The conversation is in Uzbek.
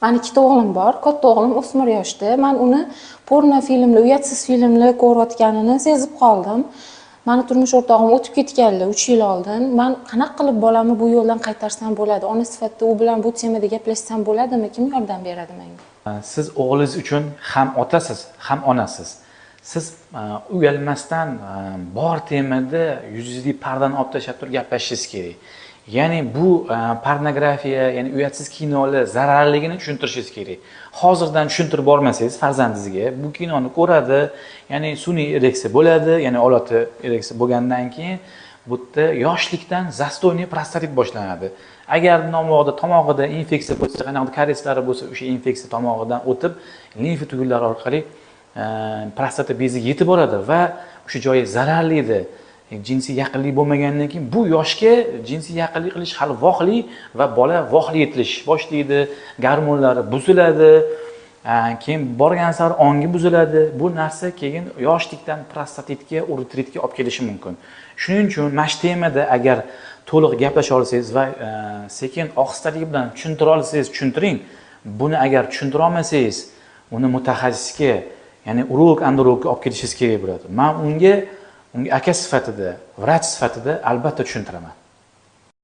Mani ikkita o'g'lim bor. Katta o'g'lim o'smir yoshda. Men uni porno filmlar, uyatsiz filmlar ko'rayotganini sezib qoldim. Mani turmush o'rtog'im o'tib ketganlar 3 yil oldin. Men qanaqa qilib bolamni bu yo'ldan qaytarsam bo'ladi? Ona sifatida u bilan bu temada gaplashsam bo'ladimi? Kim yordam beradi menga? Siz o'g'lingiz uchun ham otasiz, ham onasiz. Siz uyalmasdan bor temada yuzingizga pardani olib tashlab turib gaplashishingiz kerak. Ya'ni bu pornografiya, ya'ni uyatsiz kinolar zararligini tushuntirishingiz kerak. Hozirdan tushuntirib bormasangiz farzandingizga bu kinoni ko'radi, ya'ni sun'iy ereksiya bo'ladi, ya'ni olati ereksiya bo'lgandan keyin bu yerda yoshlikdan zastoyniy prostatit boshlanadi. Agar tomog'ida infeksiya bo'lsa, qanaqadir karieslari bo'lsa, o'sha infeksiya tomog'idan o'tib, limfa tugulari orqali prostata beziga yetib boradi va o'sha joyi zararlidir. Jinsiy yaqinlik bo'lmagandan keyin bu yoshga jinsiy yaqinlik qilish hali vohli va bola vohli yetilish boshlaydi, gormonlari buziladi, keyin borgan sari ongi buziladi. Bu narsa keyin yoshlikdan prostatitga, uretritga olib kelishi mumkin. Shuning uchun mana shu temada agar to'liq gaplasha olsangiz va sekin ohistalik bilan tushuntira olsangiz tushuntiring. Buni agar tushuntira olmasangiz, uni mutaxassisga, ya'ni urolog, andrologga olib ketishingiz kerak bo'ladi. Men unga aka sifatida, vrach sifatida albatta tushuntiraman.